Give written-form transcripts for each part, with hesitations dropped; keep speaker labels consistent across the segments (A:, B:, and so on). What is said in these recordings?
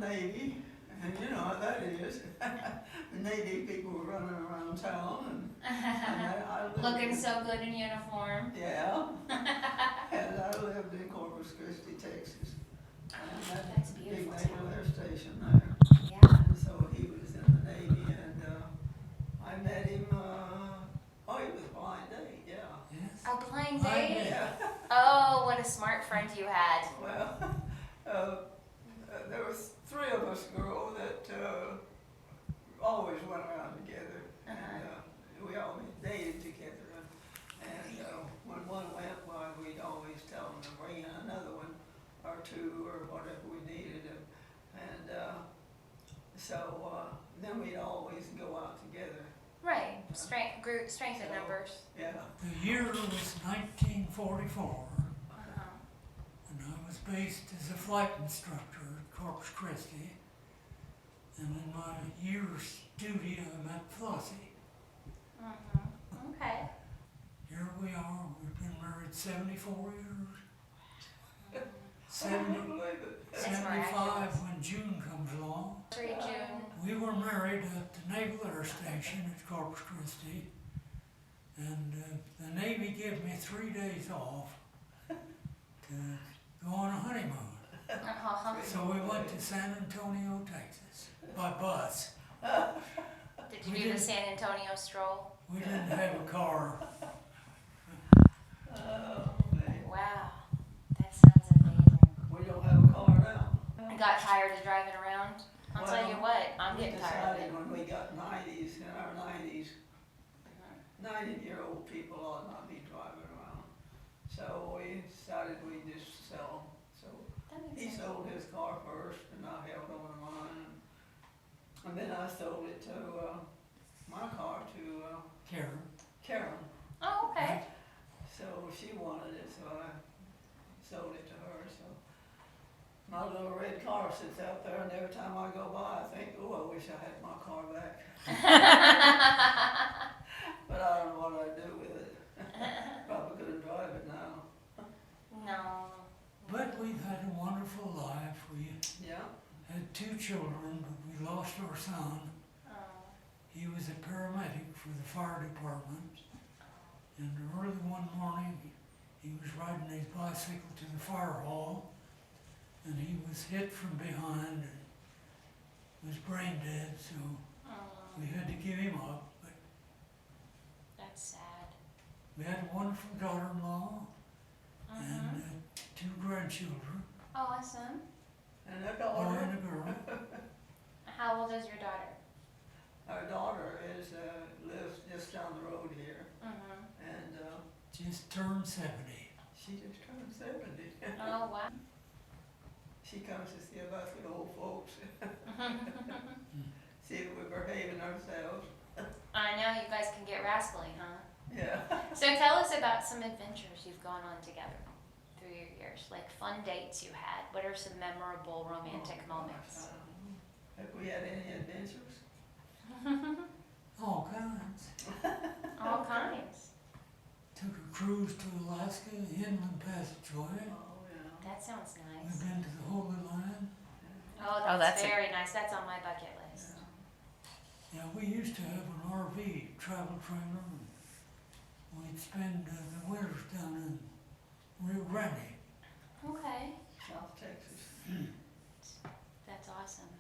A: Navy, and you know how that is. The Navy people were running around town, and I lived
B: Looking
A: in,
B: so good in uniform.
A: yeah, and I lived in Corpus Christi, Texas. And
B: That's
A: that big
B: beautiful
A: naval
B: too.
A: air station there.
B: Yeah.
A: And so he was in the Navy, and I met him, oh, he was a blind date, yeah.
C: Yes.
B: A blind
C: Blind
B: date?
C: date.
A: Yeah,
B: Oh, what a smart friend you had.
A: well, there was three of us girls that always went around together, and we always dated together. And when one went, well, we'd always tell them to bring in another one or two or whatever we needed. And so then we'd always go out together.
B: Right. Strength in numbers.
A: Yeah.
C: The year was 1944,
B: Uh-huh.
C: and I was based as a flight instructor at Corpus Christi. And in my year's duty, I met Flossie.
B: Mm-hmm. Okay.
C: Here we are. We've been married 74 years.
A: I
C: 70,
A: couldn't believe it.
B: That's
C: 75
B: miraculous.
C: when June comes along.
B: 3 June.
C: We were married at the Naval Air Station at Corpus Christi, and the Navy gave me 3 days off to go on a honeymoon.
B: Uh-huh.
C: So we went to San Antonio, Texas, by bus.
B: Did you
C: We
B: do the
C: didn't-
B: San Antonio stroll?
C: We didn't have a car.
A: Oh, man.
B: Wow. That sounds amazing.
A: We don't have a car now.
B: I got tired of driving around. I'll tell you
A: Well,
B: what, I'm getting tired of it.
A: We decided when we got 90s, in our 90s, 90-year-old people ought not be driving around. So we decided we'd just sell. So
B: That
A: he
B: makes sense.
A: sold his car first, and I held on to mine. And then I sold it to, my car to
C: Karen.
A: Karen.
B: Oh, okay.
A: So she wanted it, so I sold it to her. So my little red car sits out there, and every time I go by, I think, oh, I wish I had my car back. But I don't know what I'd do with it. Probably couldn't drive it now.
B: No.
C: But we've had a wonderful life. We
A: Yeah.
C: had 2 children, but we lost our son.
B: Oh.
C: He was a paramedic for the fire department. And early one morning, he was riding his bicycle to the fire hall, and he was hit from behind and was brain dead, so
B: Oh,
C: we had to give him up. But
B: that's sad.
C: we had a wonderful daughter-in-law
B: Mm-hmm.
C: and 2 grandchildren,
B: Awesome.
A: And a
C: a boy
A: daughter.
C: and a girl.
B: How old is your daughter?
A: Our daughter lives just down the road here,
B: Mm-hmm.
A: and
C: Just turned 70.
A: she just turned 70.
B: Oh, wow.
A: She comes to see us with old folks, see if we're behaving ourselves.
B: I know you guys can get rascally, huh?
A: Yeah.
B: So tell us about some adventures you've gone on together through your years, like fun dates you had. What are some memorable romantic moments?
A: Have we had any adventures?
C: All kinds.
B: All kinds.
C: Took a cruise to Alaska, inland passageway.
A: Oh, yeah.
B: That sounds
C: We've
B: nice.
C: been to the Holy Land.
B: Oh,
D: Oh,
B: that's
D: that's a-
B: very nice. That's on my bucket list.
C: Yeah, we used to have an RV travel trailer, and we'd spend the winters down in Rio Grande.
B: Okay.
A: South Texas.
B: That's awesome.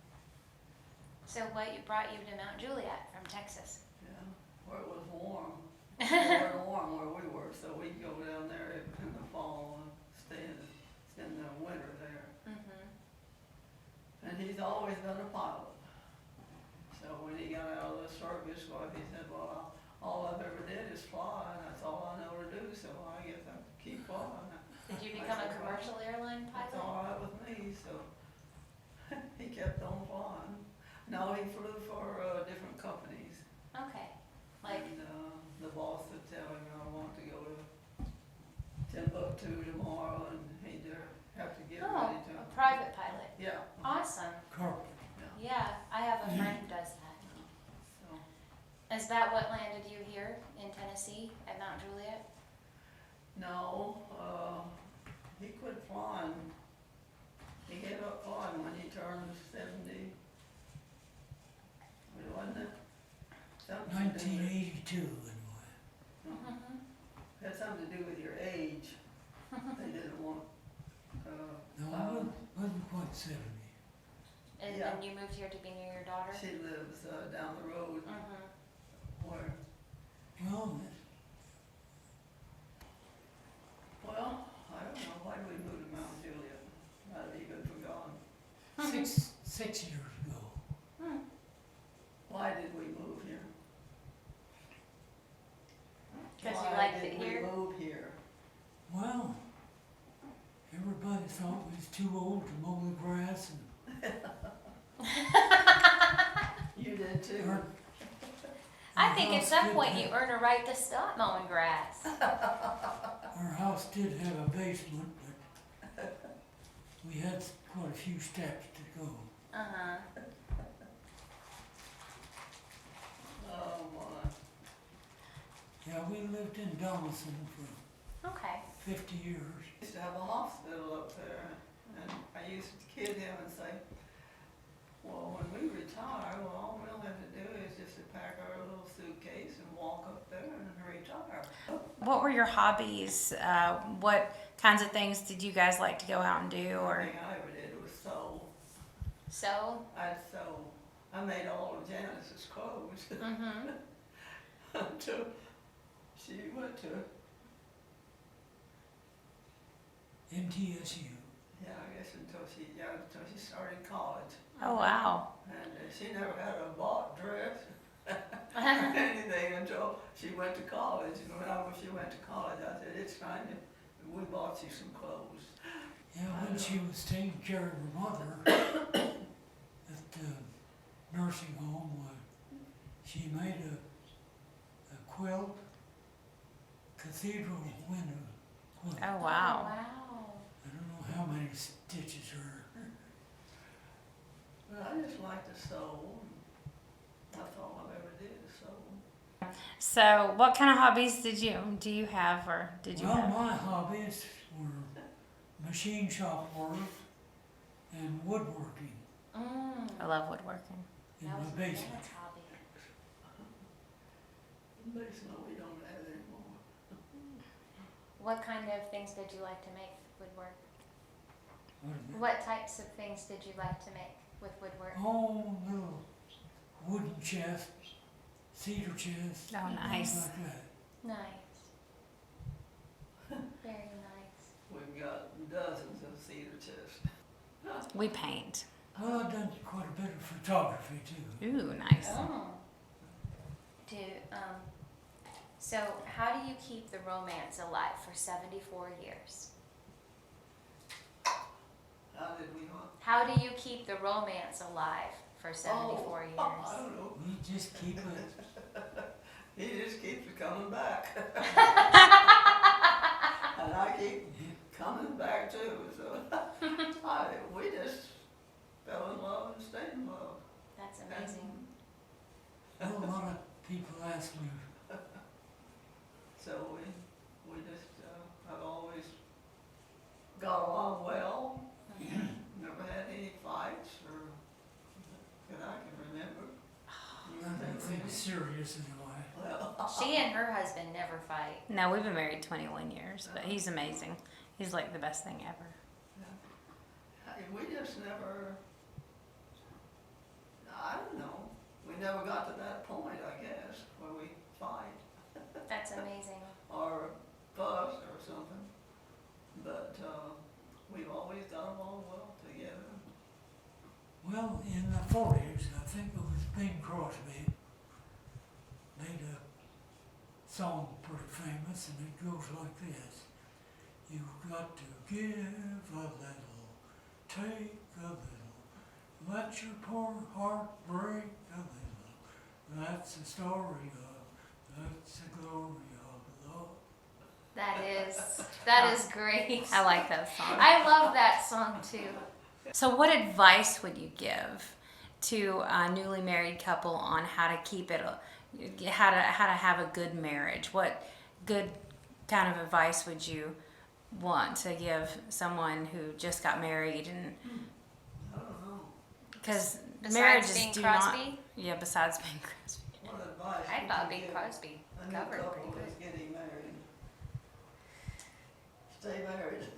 B: So what brought you to Mount Juliet from Texas?
A: Yeah, where it was warm. It was warm where we were, so we'd go down there in the fall and spend the winter there.
B: Mm-hmm.
A: And he's always been a pilot. So when he got out of the service, well, he said, well, all I've ever did is fly, and that's all I know to do, so I guess I keep flying.
B: Did you become a commercial airline
A: That's
B: pilot?
A: all right with me, so he kept on flying. No, he flew for different companies.
B: Okay. Like,
A: And the boss would tell him, I want to go to Timbuktu tomorrow, and he'd have to get
B: oh,
A: ready to.
B: a private pilot.
A: Yeah.
B: Awesome.
C: Carpet.
B: Yeah, I have a friend who does that.
A: So,
B: Is that what landed you here in Tennessee at Mount Juliet?
A: no, he quit flying. He gave up flying when he turned 70
C: 62 anyway.
B: Mhm.
A: Had something to do with your age. They didn't want,
C: No, I wasn't quite 70.
B: And
A: Yeah.
B: then you moved here to be near your daughter?
A: she lives, down the road
B: Mhm.
A: where,
C: Well,
A: well, I don't know, why did we move to Mount Juliet? I've even forgotten.
C: six years ago.
B: Hmm.
A: Why did we move here?
B: 'Cause you liked
A: Why
B: it
A: did we
B: here?
A: move here?
C: Well, everybody thought we was too old to mow the grass, and
A: You did too.
C: our,
B: I
C: our
B: think at
C: house
B: some
C: did
B: point
C: have-
B: you earn a right to stop mowing grass.
C: Our house did have a basement, but we had quite a few steps to go.
B: Uh-huh.
A: Oh, my.
C: Yeah, we lived in Donaldson for
B: Okay.
C: 50 years.
A: Used to have a hospital up there, and I used to kid him and say, well, when we retire, well, all we'll have to do is just to pack our little suitcase and walk up there and retire.
D: What were your hobbies? What kinds of things did you guys like to go out and do?
A: The
D: Or
A: thing I ever did was sew.
B: So,
A: I'd sew. I made all of Janice's clothes
B: mm-hmm.
A: until she went to,
C: MTSU.
A: yeah, I guess until she started college.
D: oh wow,
A: And she never had a bought dress or anything until she went to college. And when she went to college, I said, it's time we bought you some clothes.
C: Yeah, when she was taking care of her mother at the nursing home, she made a quilt, cathedral window quilt.
D: oh
B: Oh,
D: wow.
B: wow.
C: I don't know how many stitches are.
A: But I just like to sew. That's all I ever did, is sew.
D: So what kind of hobbies do you have, or did you
C: Well,
D: have?
C: my hobbies were machine shop work and woodworking
B: Mm.
D: I love woodworking.
C: in
B: That
C: my
B: was my
C: basement.
B: dad's hobby.
A: Basement we don't have anymore.
B: What kind of things did you like to make with woodwork?
C: What is it?
B: What types of things did you like to make with woodwork?
C: Oh, little wooden chests, cedar chests.
D: Oh,
C: things
D: nice.
C: like that.
B: Nice. Very nice.
A: We've got dozens of cedar chests.
D: We paint.
C: Well, I've done quite a bit of photography too.
D: Ooh, nice.
B: Oh. So how do you keep the romance alive for 74 years?
A: How did we not?
B: How do you keep the romance alive for 74
A: I
B: years?
A: don't know.
C: We just keep it.
A: He just keeps coming back. And I keep coming back too, so we just fell in love and stayed in love.
B: That's amazing.
C: Well, a lot of people ask me,
A: So we just, I've always got along well, never had any fights or that I can remember.
C: nothing serious anyway.
A: Well,
B: She and her husband never fight.
D: No, we've been married 21 years, but he's amazing. He's like the best thing ever.
A: we just never, I don't know, we never got to that point, I guess, where we fight
B: That's amazing.
A: or fuss or something. But, we've always got along well together.
C: Well, in the 40s, I think it was Bing Crosby made a song pretty famous, and it goes like this. You've got to give a little, take a little, let your poor heart break a little. That's the story of, that's the glory of love.
B: That is great.
D: I like that song.
B: I love that song too.
D: So what advice would you give to a newly married couple on how to keep it, how to have a good marriage? What good kind of advice would you want to give someone who just got married? And
A: I don't know.
D: because
B: Besides
D: marriages
B: being
D: do
B: Crosby?
D: not, yeah, besides being Crosby.
A: What advice nice.
B: I
A: if
B: thought
A: you
B: Bing
A: get
B: Crosby
A: a new
B: covered
A: couple
B: pretty
A: that's
B: good.
A: getting married. Stay married.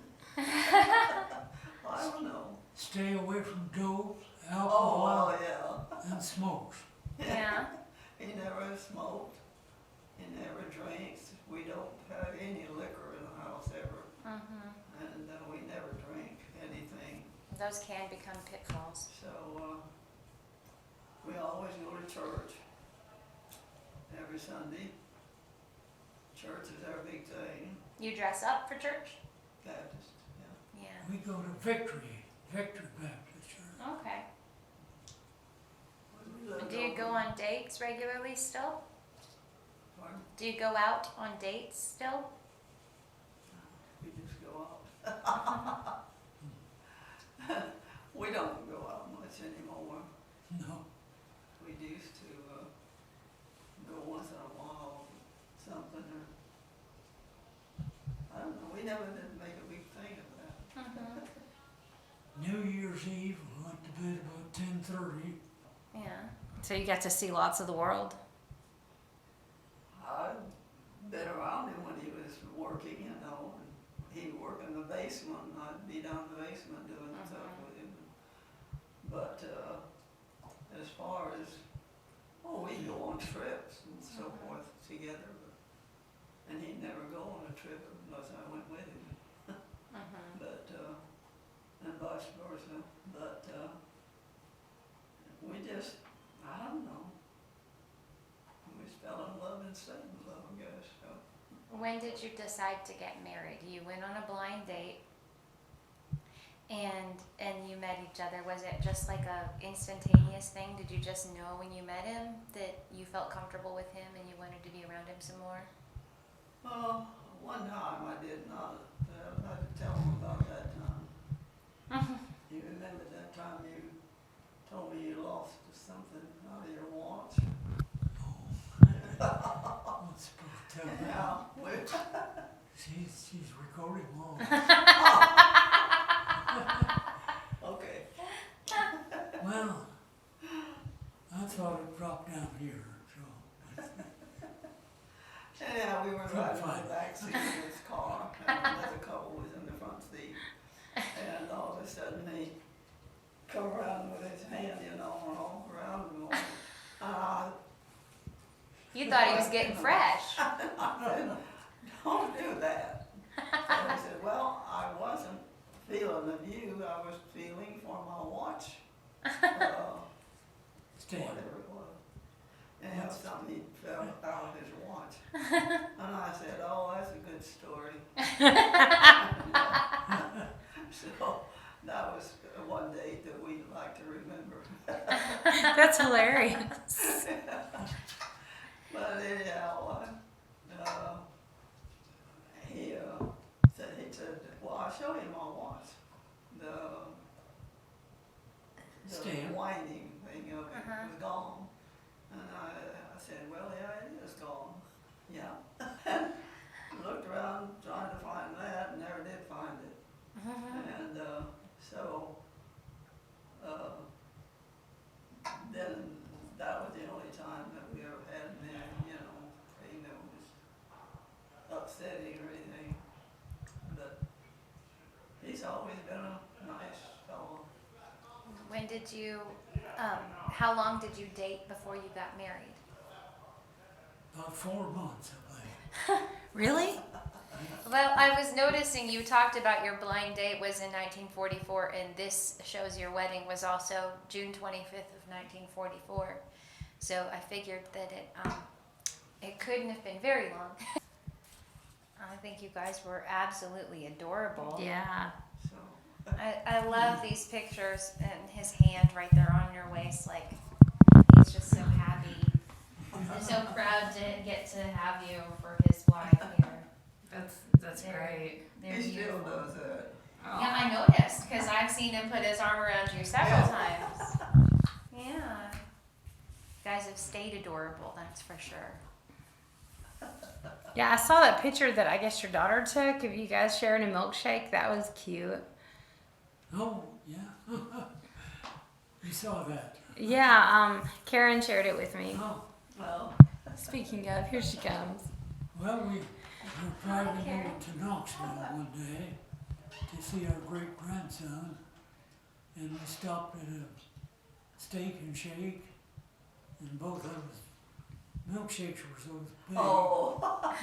A: I don't know.
C: Stay away from dope,
A: Oh,
C: alcohol,
A: well, yeah.
C: and smokes.
B: Yeah.
A: He never smoked. He never drinks. We don't have any liquor in the house ever.
B: Mhm.
A: And we never drink anything.
B: Those can become pitfalls.
A: So we always go to church every Sunday. Church is our big thing.
B: You dress up for church?
A: Baptist, yeah.
B: Yeah.
C: We go to Victory Baptist Church.
B: Okay.
A: We live
B: Do you go
A: over-
B: on dates regularly still?
A: Pardon?
B: Do you go out on dates still?
A: We just go out. We don't go out much anymore.
C: No,
A: We used to go once in a while, something or, I don't know, we never did make a big thing of that.
B: Mhm.
C: New Year's Eve, we went to bed about 10:30.
B: Yeah.
D: So you got to see lots of the world.
A: I'd been around him when he was working, you know, and he'd work in the basement, and I'd be down in the basement doing stuff with him. But as far as, we'd go on trips and so forth together, and he'd never go on a trip unless I went with him.
B: Mhm.
A: But, and vice versa, but, we just, I don't know. We just fell in love and stayed in love, I guess, so.
B: When did you decide to get married? You went on a blind date and you met each other. Was it just like a instantaneous thing? Did you just know when you met him that you felt comfortable with him and you wanted to be around him some more?
A: One time I did not, I had to tell him about that time. You remember that time you told me you lost something out of your watch?
C: I'm supposed to tell her.
A: Yeah,
C: She's recording all.
A: okay.
C: Well, I thought it dropped down here, so.
A: Anyhow, we were
C: Couldn't
A: riding in
C: find
A: the
C: it.
A: back seat of his car, and another couple was in the front seat. And all of a sudden, he come around with his hand, you know, and all around me.
B: You thought he was getting fresh.
A: I said, don't do that. And he said, well, I wasn't feeling of you, I was feeling for my watch.
C: Stay.
A: Whatever it was. Anyhow, something he fell out of his watch. And I said, oh, that's a good story. So that was one date that we'd like to remember.
D: That's hilarious.
A: But anyhow, he said, well, I'll show you my watch. The
C: Stamp.
A: winding thing of it
B: Uh-huh.
A: was gone. And I said, well, yeah, it is gone. Yeah. Looked around trying to find that and never did find it. And so then that was the only time that we ever had him, you know, even though it was upsetting or anything. But he's always been a nice fellow.
B: When did you, how long did you date before you got married?
C: About 4 months, I believe.
D: Really?
B: Well, I was noticing you talked about your blind date was in 1944, and this shows your wedding was also June 25th of 1944. So I figured that it couldn't have been very long. I think you guys were absolutely adorable.
D: Yeah.
A: So
B: I love these pictures and his hand right there on your waist, like he's just so happy. He's so proud to get to have you for his wife here.
D: That's
B: They're-
D: great.
B: They're
A: he still
B: beautiful.
A: does that.
B: Yeah, I noticed because I've seen him put his arm around you several times. Yeah. You guys have stayed adorable, that's for sure.
D: Yeah, I saw that picture that I guess your daughter took of you guys sharing a milkshake. That was cute.
C: Oh, yeah. You saw that.
D: Yeah, Karen shared it with me.
C: Oh,
A: Well,
D: Speaking of, here she comes.
C: Well, we were driving over to Knoxville one day to see our great grandson, and we stopped at a Steak and Shake, and both of us milkshakes were so big.
A: Oh,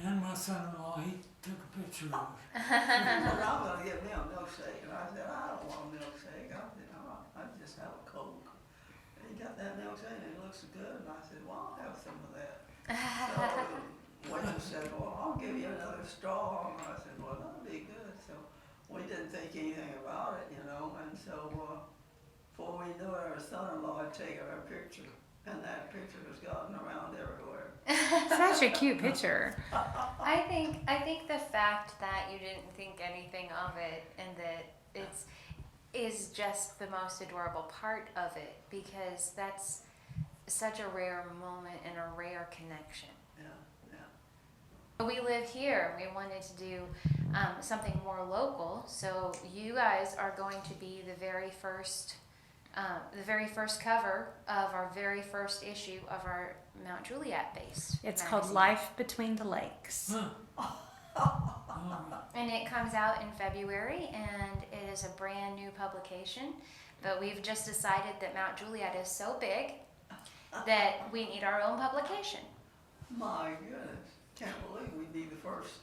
C: And my son-in-law, he took a picture of it.
A: he said, I'm gonna get me a milkshake, and I said, I don't want a milkshake, I just have a Coke. And he got that milkshake, and it looks good, and I said, well, I'll have some of that. So, the waiter said, well, I'll give you another straw, and I said, well, that'll be good, so we didn't think anything about it, you know, and so, before we knew it, our son-in-law had taken our picture, and that picture was gotten around everywhere.
D: Such a cute picture.
B: I think the fact that you didn't think anything of it and that it's is just the most adorable part of it, because that's such a rare moment and a rare connection.
A: Yeah, yeah.
B: We live here. We wanted to do something more local, so you guys are going to be the very first cover of our very first issue of our Mount Juliet based.
D: It's
B: magazine.
D: called Life Between the Lakes.
C: Huh.
B: And it comes out in February, and it is a brand new publication. But we've just decided that Mount Juliet is so big that we need our own publication.
A: My goodness, can't believe we'd be the first.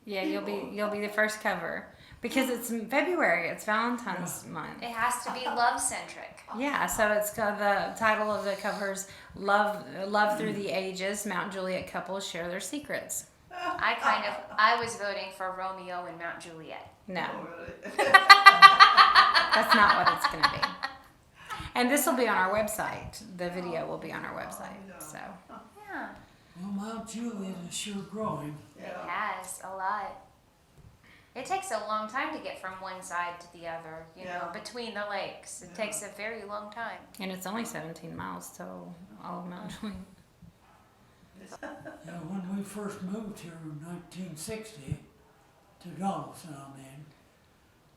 D: Yeah, you'll be the first cover because it's in February. It's Valentine's month.
B: It has to be love centric.
D: Yeah, so it's got the title of the covers "Love Through the Ages." Mount Juliet couples share their secrets.
B: I was voting for Romeo and Mount Juliet.
D: No,
A: Oh, really?
D: that's not what it's going to be. And this will be on our website. The video will be on our website. So
B: Yeah,
C: Well, Mount Juliet is sure growing.
B: it
A: Yeah.
B: has a lot. It takes a long time to get from one side to the other, you know,
A: Yeah.
B: between the lakes. It
A: Yeah.
B: takes a very long time.
D: and it's only 17 miles to all of Mount Juliet.
C: Yeah, when we first moved here in 1960 to Donaldson,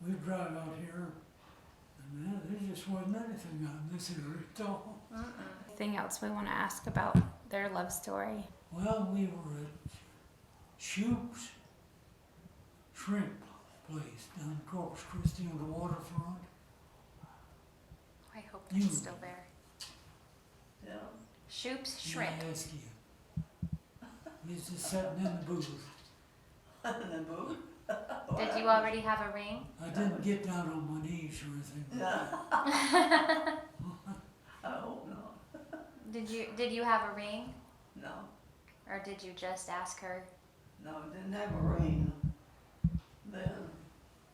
C: we'd drive out here, and man, there just wasn't anything on this area at all.
D: Anything else we want to ask about their love story?
C: Well, we were at Shoop's Shrimp Place down in Corpus Christi on the waterfront.
B: I hope
C: You-
B: it's still there.
A: Yeah.
B: Shoop's
C: May
B: Shrimp.
C: I ask you? We was just sitting in the booth.
A: And then boo.
B: Did you already have a ring?
C: I didn't get down on my knees or anything.
A: I hope not.
B: Did you have a ring,
A: No,
B: or did you just ask her?
A: no, didn't have a ring then.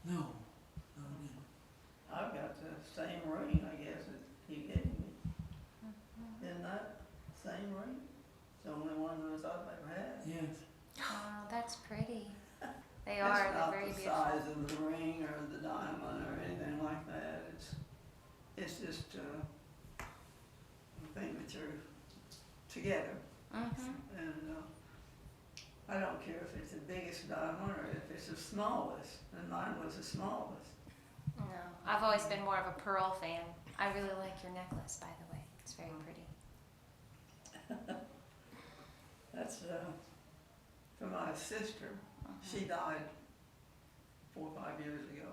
C: No, I didn't.
A: I've got the same ring, I guess, that he gave me. Isn't that same ring? It's the only one that I've ever had.
C: Yes.
B: Oh, that's pretty. They
A: It's
B: are. They're
A: not
B: very
A: the
B: beautiful.
A: size of the ring or the diamond or anything like that. It's just a thing that you're together.
B: Mhm.
A: And I don't care if it's the biggest diamond or if it's the smallest. And mine was the smallest.
B: No, I've always been more of a pearl fan. I really like your necklace, by the way. It's very pretty.
A: That's for my sister. She died 4 or 5 years ago,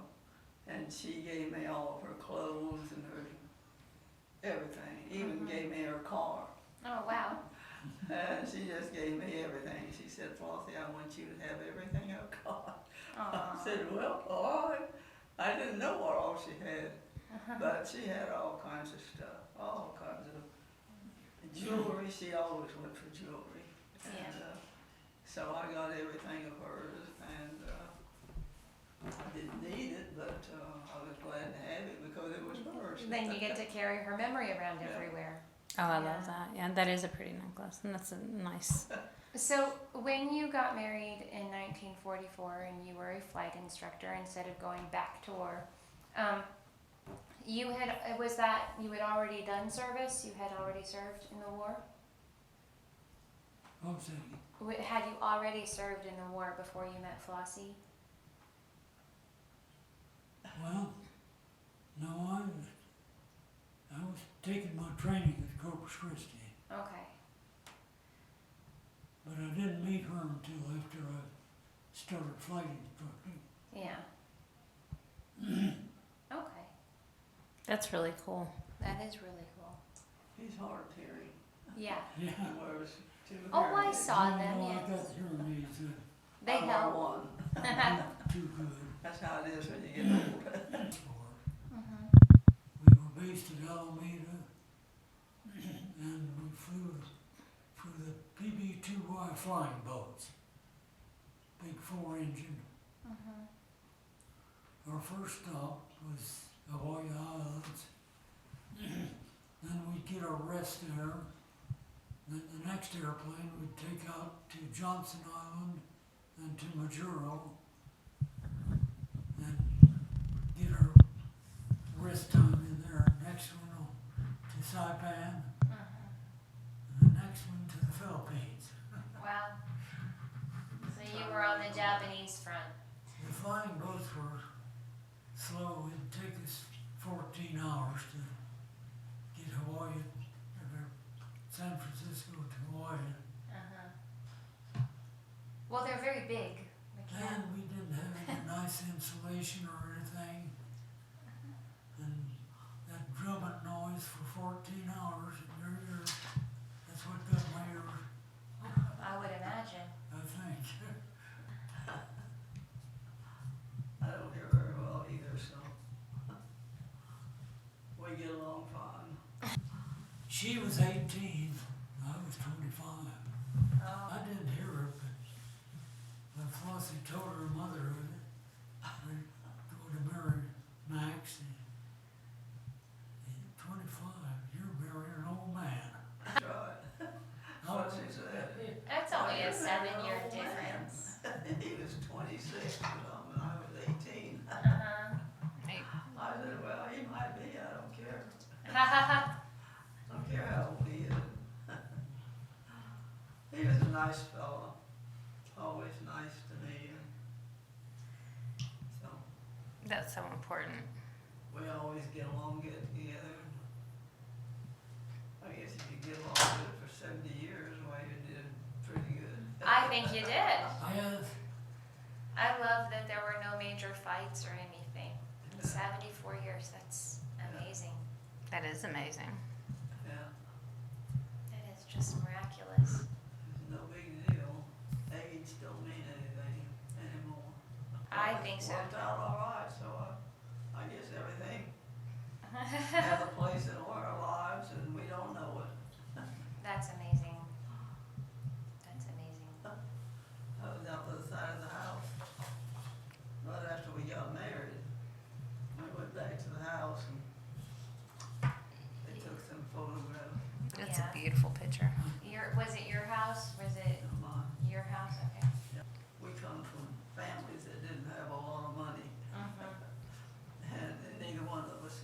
A: and she gave me all of her clothes and her everything. Even gave me her car.
B: Oh wow.
A: And she just gave me everything. She said, "Flossie, I want you to have everything I've got." I
B: Aw.
A: said, "Well, all right." I didn't know what all she had, but she had all kinds of stuff, all kinds of jewelry. She always went for jewelry. And so I got everything of hers, and I didn't need it, but I was glad to have it because it was hers.
B: Then you get to carry her memory around
A: Yeah.
B: everywhere.
D: Oh, I
B: Yeah.
D: love that. Yeah, that is a pretty necklace, and that's a nice.
B: So when you got married in 1944 and you were a flight instructor instead of going back to war, you had already done service? You had already served in the war?
C: What was that?
B: Had you already served in the war before you met Flossie?
C: Well, no, I was taking my training at Corpus Christi.
B: Okay.
C: but I didn't meet her until after I started flight instructing.
B: Yeah. Okay,
D: That's really cool.
B: that is really cool.
A: He's hard of hearing.
B: Yeah.
C: Yeah.
A: He wears two
B: Oh,
A: hearing
B: I
A: aids.
B: saw
C: No,
B: them,
C: no, I
B: yes.
C: got hearing aids
B: They
A: I wear
B: help.
A: one.
C: too good
A: That's how it is when you get older.
C: for it.
B: Mhm.
C: We were based at Alameda, and we flew the PB-2Y flying boats, big 4-engine.
B: Mhm.
C: Our first stop was Hawaii Islands. Then we'd get our rest there. Then the next airplane would take out to Johnson Island and to Majuro. And get our rest time in there. Next one to Saipan,
B: Mhm.
C: and the next one to the Philippines.
B: Wow. So you were on the Japanese front.
C: The flying boats were slow. It'd take us 14 hours to get Hawaii, or San Francisco to Hawaii.
B: Uh-huh. Well, they're very big.
C: And we didn't have any nice insulation or anything. And that drumming noise for 14 hours in your ear, that's what got my ear,
B: I would imagine.
C: I think.
A: I don't hear very well either, so we get along fine.
C: She was 18, I was 25.
B: Oh.
C: I didn't hear her, but when Flossie told her mother we were going to marry Max, and 25, you're marrying an old man.
A: That's right. What she said.
B: That's only a
A: You're marrying
B: 7-year
A: an old man.
B: difference.
A: He was 26 when I was 18.
B: Uh-huh.
A: I said, well, he might be, I don't care.
B: Ha ha ha.
A: I don't care how old he is. He was a nice fellow, always nice to me. And so
D: That's so important.
A: we always get along good together. I guess if you get along good for 70 years, well, you did pretty good.
B: I think you did.
C: I
B: I love that there were no major fights or anything. In 74 years, that's amazing.
D: That is amazing.
A: Yeah,
B: That is just miraculous.
A: it's no big deal. Age don't mean anything anymore.
B: I think so.
A: Worked out all right, so I guess everything has a place in our lives and we don't know it.
B: That's amazing. That's amazing.
A: I was out to the side of the house. Right after we got married, we went back to the house and they took some photographs
D: It's
B: Yeah.
D: a beautiful picture.
B: Was it your house? Was it
A: of mine.
B: your house? Okay.
A: We come from families that didn't have a lot of money, and neither one of us.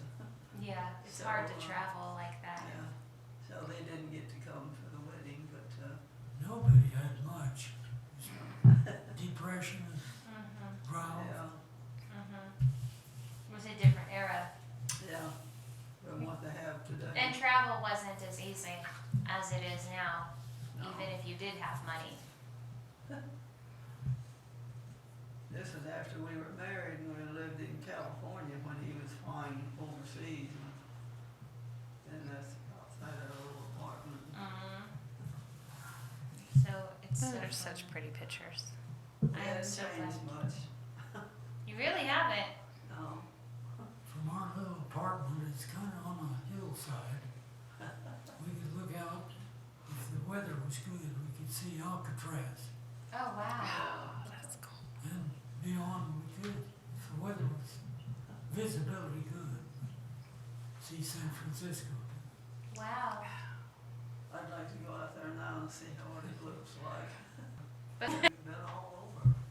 B: Yeah, it's
A: So,
B: hard to travel like that.
A: Yeah, so they didn't get to come for the wedding, but
C: nobody had much. Depression,
B: Mm-hmm.
C: drought.
A: yeah,
B: Mm-hmm. It was a different era.
A: yeah, from what they have today.
B: And travel wasn't as easy as it is now,
A: No.
B: even if you did have money.
A: This is after we were married and we lived in California when he was flying overseas. And that's outside our little apartment.
B: Mm-hmm. So it's so
D: They're
B: fun.
D: such pretty pictures.
B: I
A: It
B: am
A: hasn't
B: so
A: changed
B: glad.
A: much,
B: You really haven't.
A: no.
C: From our little apartment, it's kind of on a hillside. We could look out, if the weather was good, we could see Alcatraz.
B: Oh wow.
D: That's cool.
C: And beyond, we could, if the weather was visibility good, see San Francisco.
B: Wow.
A: I'd like to go out there now and see what it looks like.
B: But
A: We've been all